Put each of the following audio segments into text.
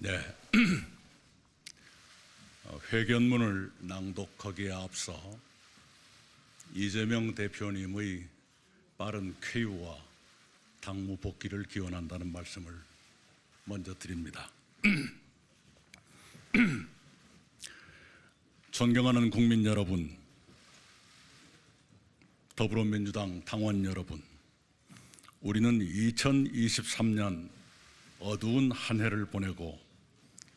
네, 회견문을 낭독하기에 앞서 이재명 대표님의 빠른 쾌유와 당무 복귀를 기원한다는 말씀을 먼저 드립니다. 존경하는 국민 여러분, 더불어민주당 당원 여러분, 우리는 2023년 어두운 한 해를 보내고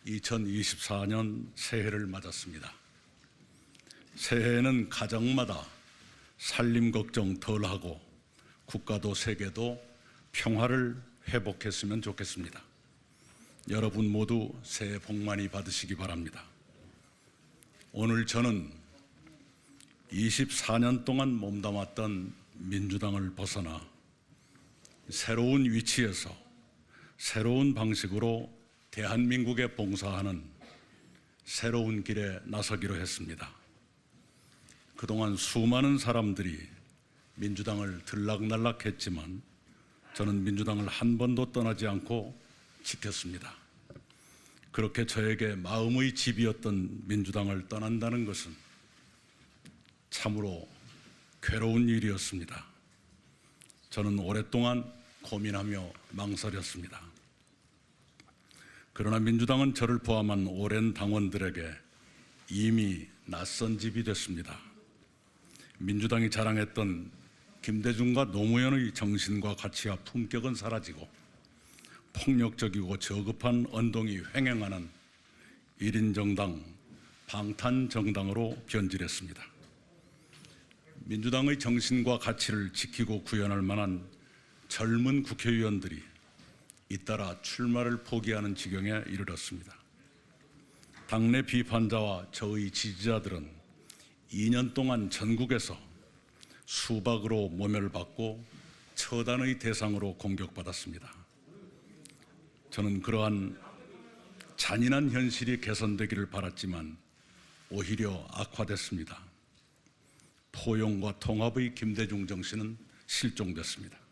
2024년 새해를 맞았습니다. 새해에는 가정마다 살림 걱정 덜하고 국가도 세계도 평화를 회복했으면 좋겠습니다. 여러분 모두 새해 복 많이 받으시기 바랍니다. 오늘 저는 24년 동안 몸담았던 민주당을 벗어나 새로운 위치에서 새로운 방식으로 대한민국에 봉사하는 새로운 길에 나서기로 했습니다. 그동안 수많은 사람들이 민주당을 들락날락했지만 저는 민주당을 한 번도 떠나지 않고 지켰습니다. 그렇게 저에게 마음의 집이었던 민주당을 떠난다는 것은 참으로 괴로운 일이었습니다. 저는 오랫동안 고민하며 망설였습니다. 그러나 민주당은 저를 포함한 오랜 당원들에게 이미 낯선 집이 됐습니다. 민주당이 자랑했던 김대중과 노무현의 정신과 가치와 품격은 사라지고 폭력적이고 저급한 언동이 횡행하는 1인 정당, 방탄 정당으로 변질했습니다. 민주당의 정신과 가치를 지키고 구현할 만한 젊은 국회의원들이 잇따라 출마를 포기하는 지경에 이르렀습니다. 당내 비판자와 저의 지지자들은 2년 동안 전국에서 수박으로 모멸받고 처단의 대상으로 공격받았습니다. 저는 그러한 잔인한 현실이 개선되기를 바랐지만 오히려 악화됐습니다. 포용과 통합의 김대중 정신은 실종됐습니다.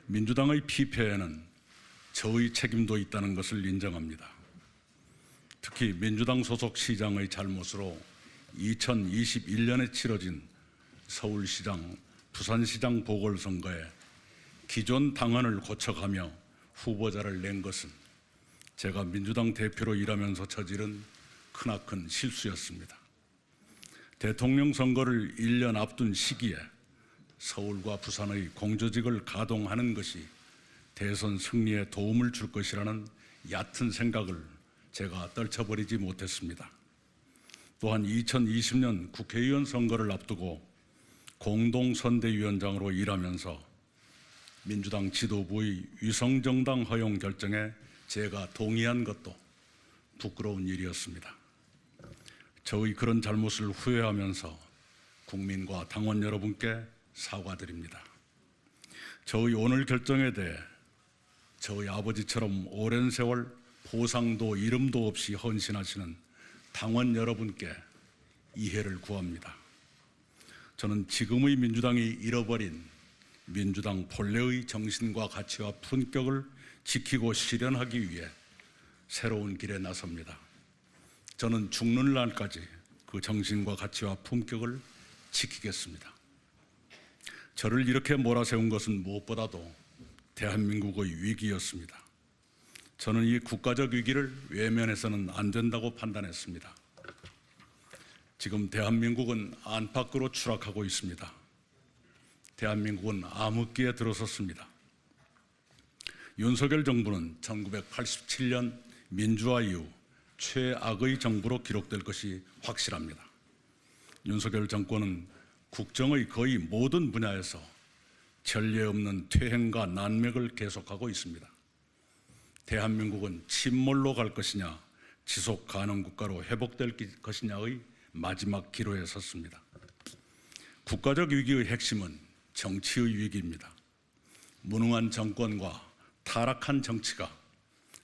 민주당의 피폐에는 저의 책임도 있다는 것을 인정합니다. 특히 민주당 소속 시장의 잘못으로 2021년에 치러진 서울시장, 부산시장 보궐선거에 기존 당헌을 고쳐가며 후보자를 낸 것은 제가 민주당 대표로 일하면서 저지른 크나큰 실수였습니다. 대통령 선거를 1년 앞둔 시기에 서울과 부산의 공조직을 가동하는 것이 대선 승리에 도움을 줄 것이라는 얕은 생각을 제가 떨쳐버리지 못했습니다. 또한 2020년 국회의원 선거를 앞두고 공동선대위원장으로 일하면서 민주당 지도부의 위성정당 허용 결정에 제가 동의한 것도 부끄러운 일이었습니다. 저의 그런 잘못을 후회하면서 국민과 당원 여러분께 사과드립니다. 저의 오늘 결정에 대해 저의 아버지처럼 오랜 세월 보상도 이름도 없이 헌신하시는 당원 여러분께 이해를 구합니다. 저는 지금의 민주당이 잃어버린 민주당 본래의 정신과 가치와 품격을 지키고 실현하기 위해 새로운 길에 나섭니다. 저는 죽는 날까지 그 정신과 가치와 품격을 지키겠습니다. 저를 이렇게 몰아세운 것은 무엇보다도 대한민국의 위기였습니다. 저는 이 국가적 위기를 외면해서는 안 된다고 판단했습니다. 지금 대한민국은 안팎으로 추락하고 있습니다. 대한민국은 암흑기에 들어섰습니다. 윤석열 정부는 1987년 민주화 이후 최악의 정부로 기록될 것이 확실합니다. 윤석열 정권은 국정의 거의 모든 분야에서 전례 없는 퇴행과 난맥을 계속하고 있습니다. 대한민국은 침몰로 갈 것이냐, 지속 가능 국가로 회복될 것이냐의 마지막 기로에 섰습니다. 국가적 위기의 핵심은 정치의 위기입니다. 무능한 정권과 타락한 정치가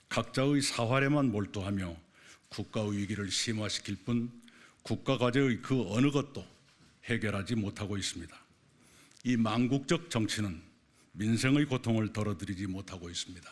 각자의 사활에만 몰두하며 국가의 위기를 심화시킬 뿐 국가 과제의 그 어느 것도 해결하지 못하고 있습니다. 이 망국적 정치는 민생의 고통을 덜어드리지 못하고 있습니다.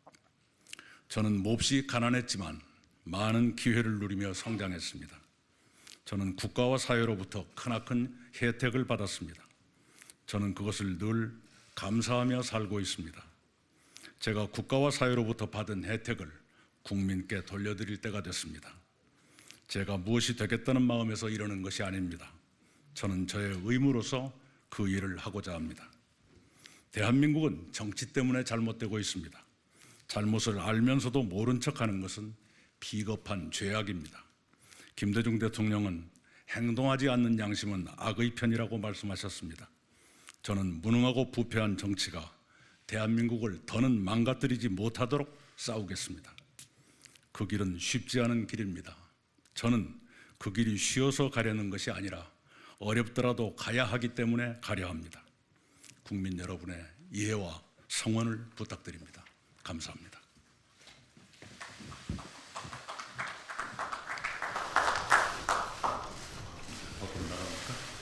저는 몹시 가난했지만 많은 기회를 누리며 성장했습니다. 저는 국가와 사회로부터 크나큰 혜택을 받았습니다. 저는 그것을 늘 감사하며 살고 있습니다. 제가 국가와 사회로부터 받은 혜택을 국민께 돌려드릴 때가 됐습니다. 제가 무엇이 되겠다는 마음에서 이러는 것이 아닙니다. 저는 저의 의무로서 그 일을 하고자 합니다. 대한민국은 정치 때문에 잘못되고 있습니다. 잘못을 알면서도 모른 척하는 것은 비겁한 죄악입니다. 김대중 대통령은 행동하지 않는 양심은 악의 편이라고 말씀하셨습니다. 저는 무능하고 부패한 정치가 대한민국을 더는 망가뜨리지 못하도록 싸우겠습니다. 그 길은 쉽지 않은 길입니다. 저는 그 길이 쉬워서 가려는 것이 아니라 어렵더라도 가야 하기 때문에 가려 합니다. 국민 여러분의 이해와 성원을 부탁드립니다. 감사합니다.